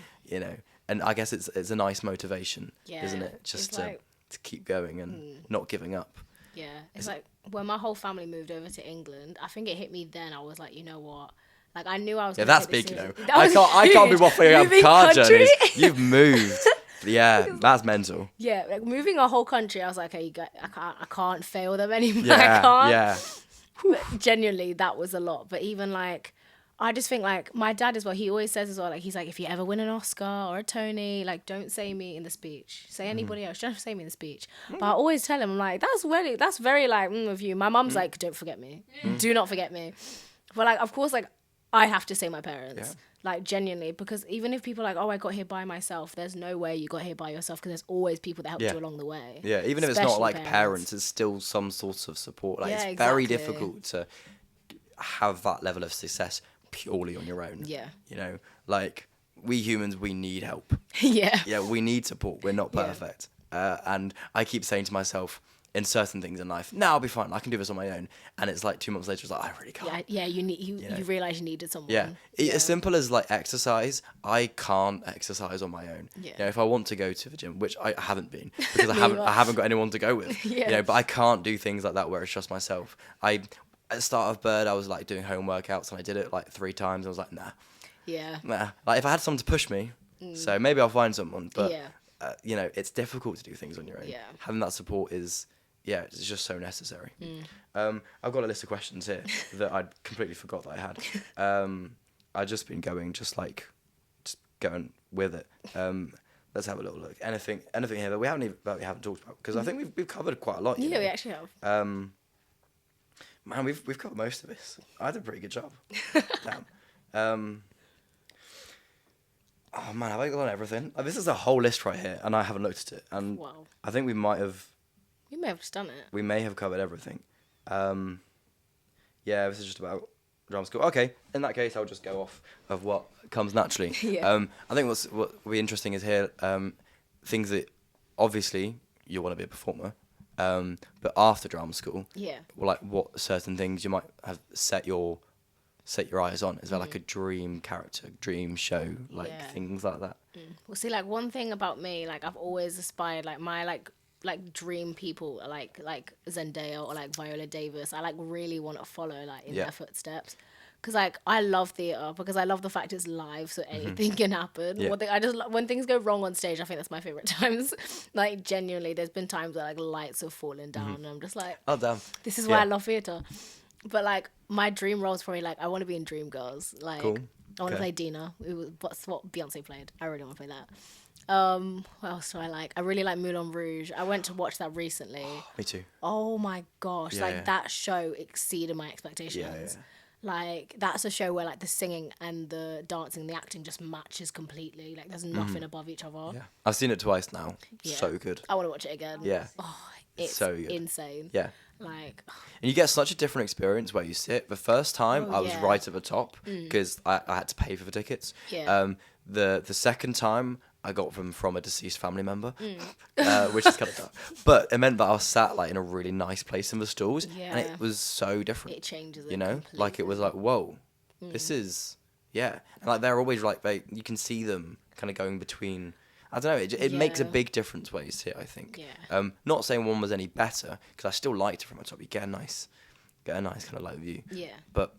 And I guess it's a nice motivation, isn't Yeah. it? Just It's to like- keep going and not giving up. Yeah, it's like when my whole family moved over to England, I think it hit me then. I was like, you know what? Like I knew I was. Yeah, gonna that's take this big, seriously. I can't be huge. waffling around Moving car country. journeys. You've moved. Yeah, that's mental. Yeah, like moving a whole country, I was like, hey, I can't fail them anymore. Yeah, I can't. yeah. But genuinely, that was a lot. But even like, I just think like my dad as well. He always says as well, like he's like, if you ever win an Oscar or a Tony, like don't say me in the speech. Say anybody else. Don't say me in the speech. But I always tell him, I'm like, that's very like of you. My mum's like, don't forget me. Do not forget me. But like, of course, like I have to say my parents. Yeah. Like genuinely, because even if people are like, oh, I got here by myself, there's no way you got here by yourself because there's always people that helped Yeah. you along the way. Yeah, even if it's not Especially like parents, it's still some sort of support. Like Yeah, it's very exactly. difficult to have that level of success purely on your own. Yeah. Like we humans, we need help. Yeah. Yeah, we need support. We're not Yeah. perfect. And I keep saying to myself, in certain things in life, I'll be fine. I can do this on my own. And it's like 2 months later, it's like, I really can't. Yeah, you realize you needed someone. Yeah. As simple as like exercise, I can't exercise on my own. Yeah. If I want to go to the gym, which I haven't been because I Neither. haven't got anyone to go with. Yeah. But I can't do things like that where it's just myself. At the start of Bird, I was like doing home workouts and I did it like 3 times. I was like, nah. Yeah. Like if I had someone to push me, so maybe I'll find someone. But Yeah. it's difficult to do things on your own. Yeah. Having that support is. Yeah, it's just so necessary. I've got a list of questions here that I'd completely forgot that I had. I've just been just going with it. Let's have a little look. Anything here that we haven't talked about? Because I think we've covered quite a lot. Yeah, we actually have. Man, we've covered most of this. I did a pretty good job. Damn. Oh man, have I got on everything? This is a whole list right here, and I haven't looked at it. And Wow. I think we may have just done it. We may have covered everything. Yeah, this is just about drama school. Okay, in that case, I'll just go off of what comes naturally. Yeah. I think what will be interesting is here things that obviously you want to be a performer, but after drama school, like what certain things you might have set your eyes on. Is there like a dream character, dream show, like things like that? Well, see, like one thing about me, like I've always aspired, like my like dream people are like Zendaya or like Viola Davis. I like really want to follow like in their footsteps. Because like I love theatre because I love the fact it's live, so anything can happen. When things go wrong on stage, I think that's my favorite times. Like genuinely, there's been times where like lights have fallen down, and I'm just like, oh damn, this is why I love theatre. But like my dream role is probably like I want to be in Dreamgirls. Like cool. I want to play Dina. That's what Beyonce played. I really want to play that. What else do I like? I really like Moulin Rouge. I went to watch that recently. Me too. Oh my gosh, that show exceeded my expectations. Yeah. Like that's a show where like the singing and the dancing and the acting just matches completely. Like there's nothing above each other. Yeah. I've seen it twice now. Yeah. So good. I want to watch it again. Yeah. Oh, it's so good. insane. Yeah. Like, and you get such a different experience where you sit. The first time I was right at the top because I had to pay for the tickets. Yeah. The second time I got them from a deceased family member, which is kind of tough. But it meant that I was sat like in a really nice place in the stalls, and it was so different. It changes it, you know, completely. like it was like, whoa, this is and like they're always like you can see them kind of going between. I don't know. It makes a big difference where you sit, I think. Yeah. Not saying one was any better because I still liked it from the top. You get a nice kind of light view. Yeah. But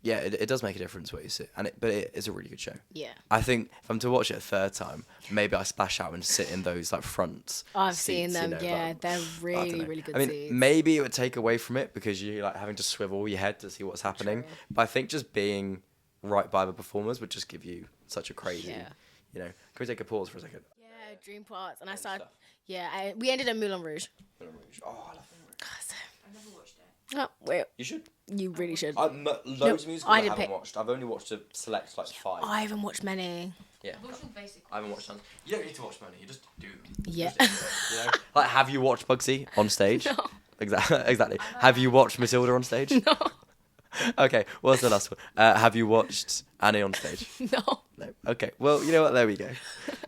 yeah, it does make a difference where you sit, but it is a really good show. Yeah. I think if I'm to watch it a third time, maybe I splash out and sit in those like front. I've seats, seen them. you know, Yeah, like, they're really good. I mean, seats. maybe it would take away from it because you're like having to swivel your head to see what's happening. True. But I think just being right by the performers would just give you such a crazy. Yeah. You know, can we take a pause for a second? Yeah, dream parts, and I started. Stuff. Yeah, we ended at Moulin Rouge. Moulin Rouge. Oh, I love Moulin Rouge. I've never watched it. Oh wait. You should. You really should. Loads of musicals I haven't watched. I've only watched a select like 5. I haven't watched many. Yeah. I haven't watched none. You don't need to watch many. You just do. Yeah. You know? Like, have you watched Bugsy on stage? No. Exactly. Have you watched Matilda on stage? No. Okay. What's the last one? Have you watched Annie on stage? No. No. Okay. Well, you know what? There we go.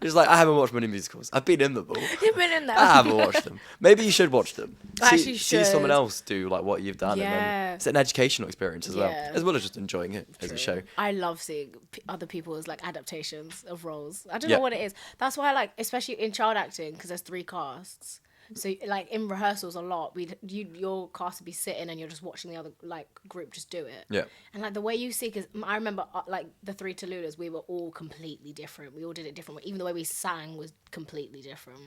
It's like I haven't watched many musicals. I've been in them all. You've been in there. I haven't watched them. Maybe you should watch them. I actually see should. someone else do like what you've done. Yeah. And then it's an educational experience as well as just enjoying it as a show. I love seeing other people's like adaptations of roles. I don't know what it is. That's why I like, especially in child acting, because there's 3 casts. So like in rehearsals a lot, your cast would be sitting and you're just watching the other like group just do it. Yeah. And like the way you see, because I remember like the 3 Tallulahs, we were all completely different. We all did it different. Even the way we sang was completely different.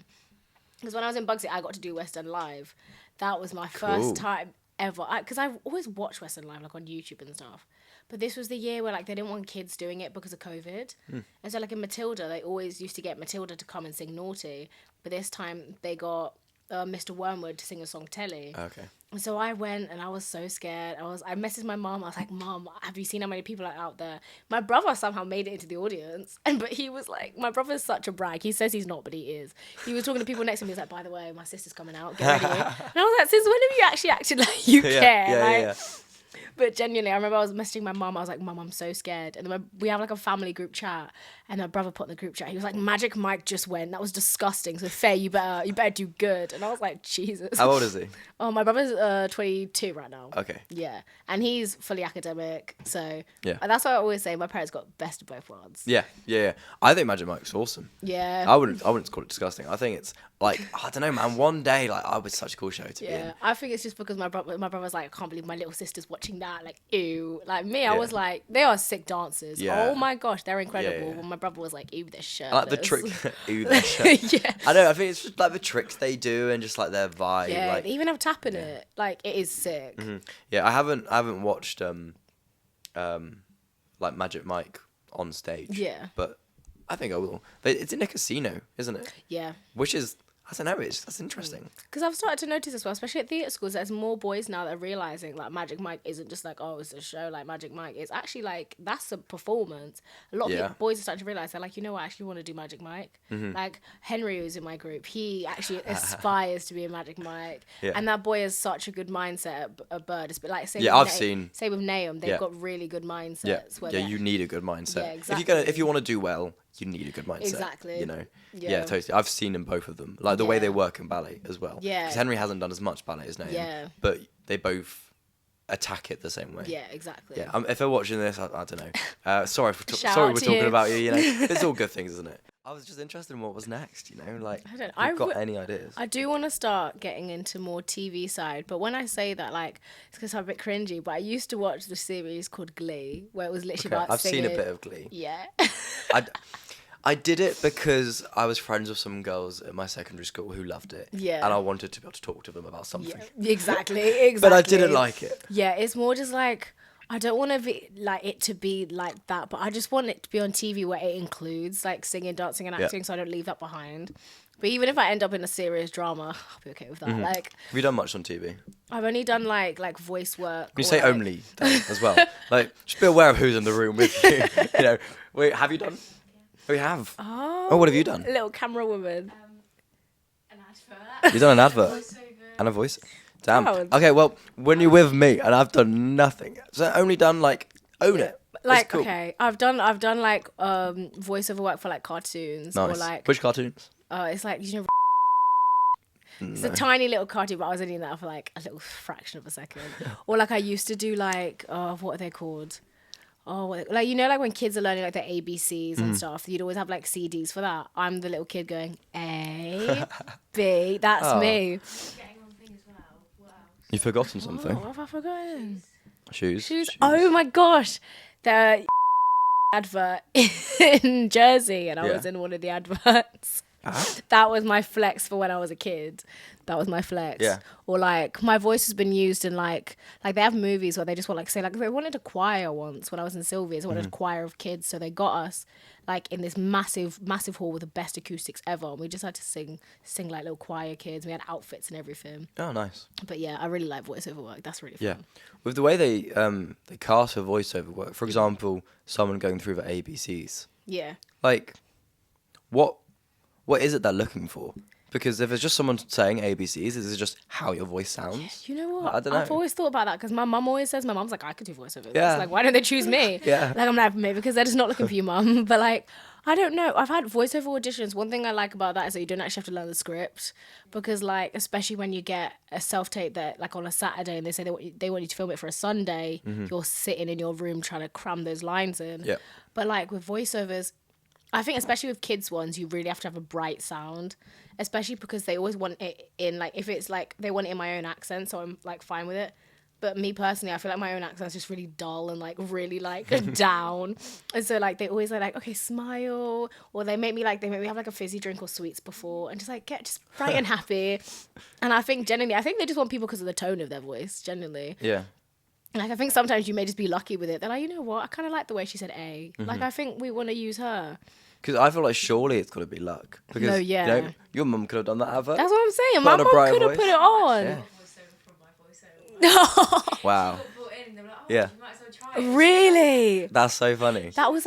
Because when I was in Bugsy, I got to do West End Live. That was my first time ever. Because I've always watched West End Live like on YouTube and stuff. But this was the year where like they didn't want kids doing it because of COVID. And so like in Matilda, they always used to get Matilda to come and sing Naughty. But this time they got Mr. Wormwood to sing a song Telly. Okay. And so I went and I was so scared. I messaged my mom. I was like, Mom, have you seen how many people are out there? My brother somehow made it into the audience. But he was like, my brother's such a brag. He says he's not, but he is. He was talking to people next to me. He was like, by the way, my sister's coming out. Get ready. And I was like, since when have you actually acted like you care? Yeah. But genuinely, I remember I was messaging my mum. I was like, Mum, I'm so scared. And then we have like a family group chat. And my brother put in the group chat. He was like, Magic Mike just went. That was disgusting. So Faye, you better do good. And I was like, Jesus. How old is he? Oh, my brother's 22 right now. Okay. Yeah. And he's fully academic. So yeah. And that's why I always say my parents got best of both worlds. Yeah. I think Magic Mike's awesome. Yeah. I wouldn't call it disgusting. I think it's like, I don't know, man. One day, like, I was such a cool show to be in. I think it's just because my brother's like, I can't believe my little sister's watching that. Like, ew. Like me, I was like, they are sick dancers. Yeah. Oh my gosh, they're incredible. Yeah. But my brother was like, ew, they're shirtless. I like the trick. Ew, they're shirtless. Yeah. I know. I think it's just like the tricks they do and just like their vibe. Yeah. Like, They even have tap in it. Like it is sick. Mm-hmm. Yeah. I haven't watched like Magic Mike on stage. Yeah. But I think I will. It's in a casino, isn't it? Yeah. Which is I don't know, that's interesting. Because I've started to notice as well, especially at theatre schools, there's more boys now that are realising like Magic Mike isn't just like, oh, it's a show like Magic Mike. It's actually like, that's a performance. A lot of boys are starting to realise, they're like, you know what, I actually want to do Magic Mike. Like Henry, who's in my group, he actually aspires to be a Magic Mike. Yeah. And that boy has such a good mindset at Bird. It's like, same with Nahum, they've got really good mindsets. Yeah, you need a good mindset. Yeah, exactly. If you want to do well, you need a good mindset. Exactly. You know? Yeah, totally. I've seen in both of them. Like the way they work in ballet as well. Yeah. Because Henry hasn't done as much ballet as Nahum. Yeah. But they both attack it the same way. Yeah, exactly. Yeah. If they're watching this, I don't know. Sorry we're talking about you, you know. It's all good things, isn't it? I was just interested in what was next, you know, like, I've got any ideas? I do want to start getting into more TV side, but when I say that, like, it's because I'm a bit cringy, but I used to watch the series called Glee, where it was literally about singing. I've seen a bit of Glee. Yeah. I did it because I was friends with some girls at my secondary school who loved it. Yeah. And I wanted to be able to talk to them about something. Yeah, exactly. But I didn't like it. Yeah, it's more just like, I don't want to be like it to be like that, but I just want it to be on TV where it includes like singing, dancing, and acting, so I don't leave that behind. But even if I end up in a serious drama, I'll be okay with that. Like, have you done much on TV? I've only done like voice work. You say only as well. Like, just be aware of who's in the room with you. You know, wait, have you done? We have. Oh, what have you done? A little camera woman. An advert. You've done an advert and a voice. Damn. Okay, well, when you're with me and I've done nothing, so I only done like own it. Like, cool. Okay, I've done like voiceover work for like cartoons or like. Which cartoons? It's like, you know. It's a tiny little cartoon, but I was only in that for like a little fraction of a second. Or like I used to do like, what are they called? Oh, like, you know, like when kids are learning like their ABCs and stuff, you'd always have like CDs for that. I'm the little kid going A, B. That's me. You've forgotten something. What have I forgotten? Shoes. Oh my gosh. The advert in Jersey, and I was in one of the adverts. That was my flex for when I was a kid. That was my flex. Yeah. Or like my voice has been used in like they have movies where they just want like say like they wanted a choir once when I was in Sylvia's. They wanted a choir of kids, so they got us like in this massive hall with the best acoustics ever, and we just had to sing like little choir kids. We had outfits and everything. Oh, nice. But yeah, I really like voiceover work. That's really fun. Yeah, with the way they cast for voiceover work, for example, someone going through the ABCs. Yeah. Like, what is it they're looking for? Because if it's just someone saying ABCs, is it just how your voice sounds? You know what? I don't know. I've always thought about that because my mum always says, my mum's like, I could do voiceover. Yeah. Like, why don't they choose me? Yeah. Like, I'm like, maybe because they're just not looking for you, mum. But like, I don't know. I've had voiceover auditions. One thing I like about that is that you don't actually have to learn the script because like, especially when you get a self-tape that like on a Saturday and they say they want you to film it for a Sunday, you're sitting in your room trying to cram those lines in. Yeah. But like with voiceovers, I think especially with kids ones, you really have to have a bright sound, especially because they always want it in, like, if it's like, they want it in my own accent, so I'm like fine with it. But me personally, I feel like my own accent's just really dull and like really like down. And so like they always are like, okay, smile. Or they make me have like a fizzy drink or sweets before and just like get just bright and happy. And I think genuinely, they just want people because of the tone of their voice, genuinely. Yeah. Like, I think sometimes you may just be lucky with it. They're like, you know what? I kind of like the way she said A. Like, I think we want to use her. Because I feel like surely it's got to be luck. Because, no, yeah. You know, your mum could have done that advert. That's what I'm saying. My mum could have put it on. Yeah. Wow. Yeah. Really? That's so funny. That was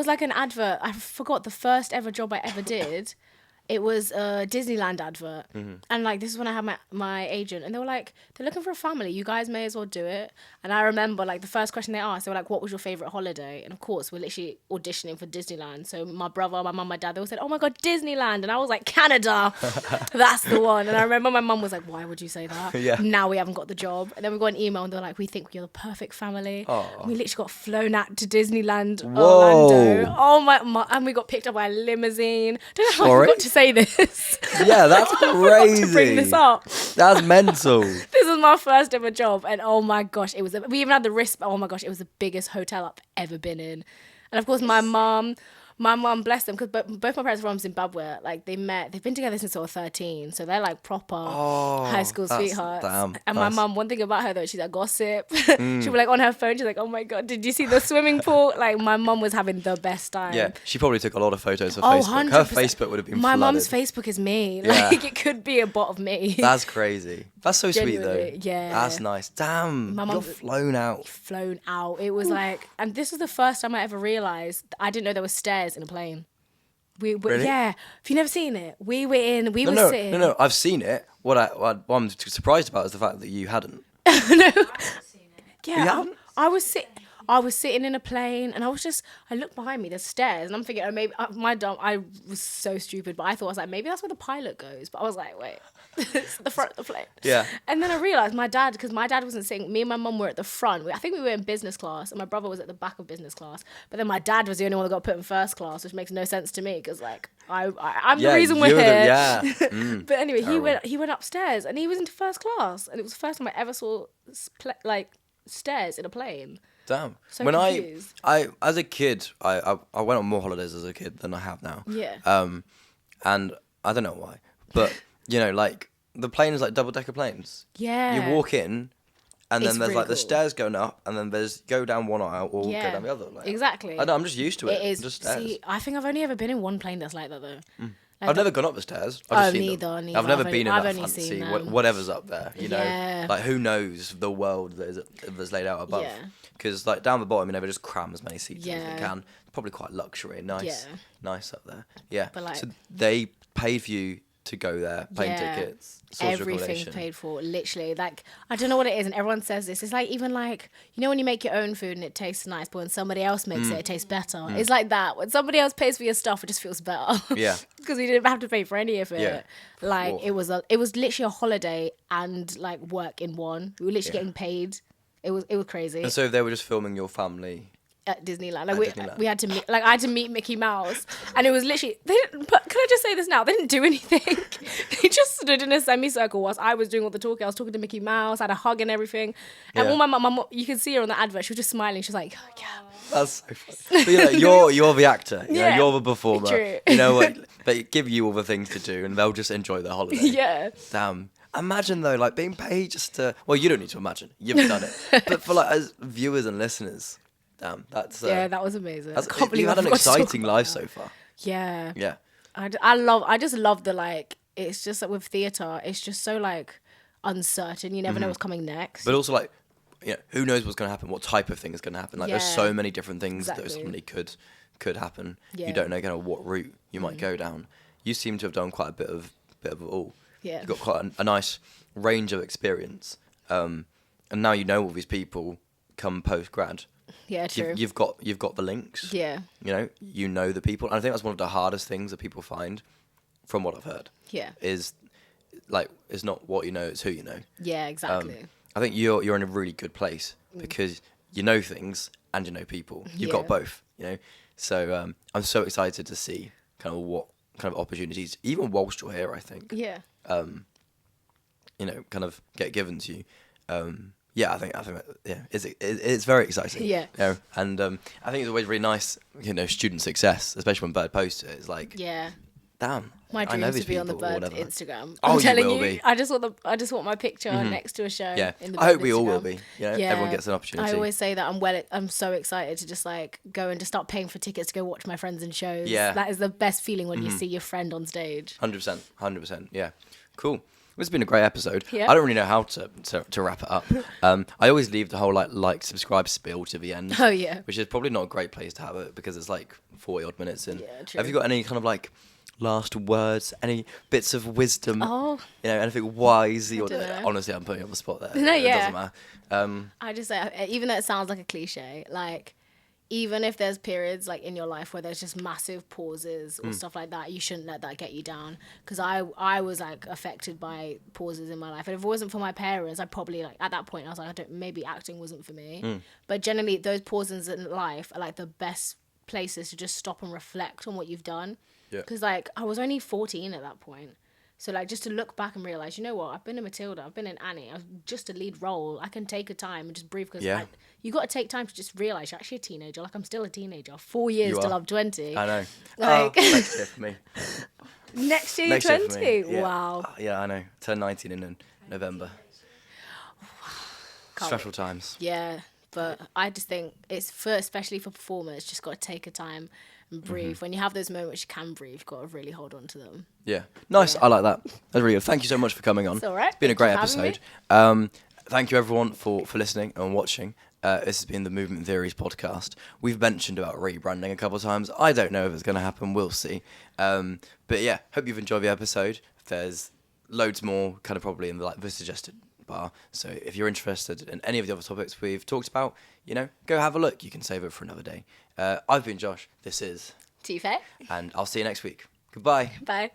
like an advert. I forgot the first ever job I ever did. It was a Disneyland advert. And like, this is when I had my agent, and they were like, they're looking for a family. You guys may as well do it. And I remember like the first question they asked, they were like, what was your favorite holiday? And of course, we're literally auditioning for Disneyland. So my brother, my mum, my dad, they all said, oh my God, Disneyland. And I was like, Canada. That's the one. And I remember my mum was like, why would you say that? Yeah. Now we haven't got the job. And then we got an email and they're like, we think you're the perfect family. Oh. And we literally got flown out to Disneyland, Orlando. Oh my, and we got picked up by a limousine. Don't know how I forgot to say this. Yeah, that's crazy. To bring this up. That's mental. This was my first ever job, and oh my gosh, we even had the wrist. Oh my gosh, it was the biggest hotel I've ever been in, and of course my mum, my mum, bless them, because both my parents are from Zimbabwe. Like they've been together since they were 13, so they're like proper high school sweethearts. And my mum, one thing about her though, she's a gossip. She'll be like on her phone, she's like, oh my god, did you see the swimming pool? Like my mum was having the best time. Yeah, she probably took a lot of photos of Facebook. 100%. Her Facebook would have been my flooded. mum's Facebook is me. Like it could be a bot of me. That's crazy. That's so sweet though. Genuinely, yeah. That's nice. Damn, you're flown out. It was like, and this is the first time I ever realised I didn't know there were stairs in a plane. Really? Yeah. Have you never seen it? We were sitting. No, I've seen it. What I'm surprised about is the fact that you hadn't. No. You Yeah, haven't? I was sitting in a plane, and I looked behind me, there's stairs, and I'm thinking, oh, maybe I was so stupid, but I thought, I was like, maybe that's where the pilot goes, but I was like, wait, it's the front of the plane. Yeah. And then I realised because my dad wasn't sitting, me and my mum were at the front, I think we were in business class, and my brother was at the back of business class, but then my dad was the only one that got put in first class, which makes no sense to me, because like, I'm the reason we're here. But anyway, he went upstairs, and he was into first class, and it was the first time I ever saw stairs in a plane. Damn. So when confused. I as a kid, I went on more holidays as a kid than I have now. Yeah. And I don't know why, but you know, like the plane is like double-decker planes. Yeah. You walk in, and then It's there's really like the cool. stairs going up, and then there's go down one aisle or go Yeah. down the other. Like, Exactly. I know, I'm just used to it. It is. Just stairs. See, I think I've only ever been in one plane that's like that though. I've never gone up the stairs. I've just seen them. neither. I've never I've been in only- I've that only fancy seen them. whatever's up there. You know, Yeah. like who knows the world that's laid out above? Yeah. Because like down the bottom, you know, they just cram as many seats as Yeah. they can. Probably quite luxury and nice, Yeah. nice up there. Yeah. But, like- so they paid for you to go there, plane Yeah. tickets, source of Everything's accommodation. paid for, literally. Like, I don't know what it is, and everyone says this. It's like, even like, you know when you make your own food and it tastes nice, but when somebody else makes it tastes better. It's like that. When somebody else pays for your stuff, it just feels better. Yeah. Because we didn't have to pay for any of it. Yeah. Like, Cool. it was literally a holiday and like work in one. We were literally Yeah. getting paid. It was crazy. And so they were just filming your family. At Disneyland. Like Disneyland. we had to meet, like I had to meet Mickey Mouse, and it was literally can I just say this now? They didn't do anything. They just stood in a semicircle whilst I was doing all the talking. I was talking to Mickey Mouse, had a hug and everything. And Yeah. all my mum, you can see her on the advert. She was just smiling. She was like, oh, yeah. That's so funny. But, you know, you're the actor. You know, Yeah. you're the performer. True. You know what? They give you all the things to do, and they'll just enjoy their holiday. Yeah. Damn. Imagine though, like being paid just to. Well, you don't need to imagine. You've done it. But for like as viewers and listeners, damn, that's. Yeah, that was amazing. That's, Can't believe you had I an forgot to talk exciting about life that. so far. Yeah. Yeah. I just love the like. It's just like with theatre, it's just so like uncertain. You never know what's coming next. But also like, you know, who knows what's going to happen? What type of thing is going to happen? Like, there's Yeah. so many different things that Exactly. suddenly could happen. Yeah. You don't know kind of what route you might go down. You seem to have done quite a bit of it all. Yeah. You've got quite a nice range of experience. And now you know all these people come post grad. Yeah, true. You've got the links. Yeah. You know the people. And I think that's one of the hardest things that people find, from what I've heard. Yeah. Is like it's not what you know, it's who you know. Yeah, exactly. I think you're in a really good place because you know things and you know people. You've got Yeah. both, you know. So I'm so excited to see kind of what kind of opportunities, even whilst you're here, I think, Yeah. kind of get given to you. Yeah, I think it's very exciting. Yeah. You know, and I think it's always really nice, student success, especially when Bird posts it. It's like, Yeah. damn, My I know dream is these to be on the people or Bird whatever. Instagram. Oh, I'm you telling will you, be. I just want my picture next to a show. Yeah, In the I hope Bird we all will Instagram. be. Everyone gets an opportunity. I always say that I'm so excited to just like go and just start paying for tickets to go watch my friends in shows. Yeah. That is the best feeling when you see your friend on stage. 100%. Yeah, cool. It's been a great episode. Yeah. I don't really know how to wrap it up. I always leave the whole like subscribe spiel to the end. Oh, yeah. Which is probably not a great place to have it because it's like 40 odd minutes in. Yeah, true. Have you got any kind of like last words? Any bits of wisdom? Oh. Anything wise? don't know. Honestly, I'm putting you on the spot there. No, It yeah. doesn't matter. I just say, even though it sounds like a cliche, like even if there's periods like in your life where there's just massive pauses or stuff like that, you shouldn't let that get you down. Because I was like affected by pauses in my life, and if it wasn't for my parents, I probably like at that point I was like, maybe acting wasn't for me. But generally, those pauses in life are like the best places to just stop and reflect on what you've done. Yeah. Because like I was only 14 at that point. So like just to look back and realize, you know what, I've been in Matilda, I've been in Annie, I'm just a lead role. I can take a time and just breathe because you got to take time to just realize you're actually a teenager. Like I'm still a teenager. 4 years till I'm 20. I know. Like Next year for me. Next year you're 20. Yeah. Wow. Yeah, I know. Turn 19 in November. Can't Special wait. times. Yeah, but I just think it's especially for performers, just got to take a time and breathe. When you have those moments you can breathe, you've got to really hold on to them. Yeah. Nice. I like that. That's really good. Thank you so much for coming on. It's all right. It's been a great Thank you for episode. having Thank you everyone for listening and watching. This has been the Movement Theories podcast. We've mentioned about rebranding a couple of times. I don't know if it's going to happen. We'll see. But yeah, hope you've enjoyed the episode. There's loads more kind of probably in the suggested bar. So if you're interested in any of the other topics we've talked about, go have a look. You can save it for another day. I've been Josh. This is T-Faye. And I'll see you next week. Goodbye. Bye.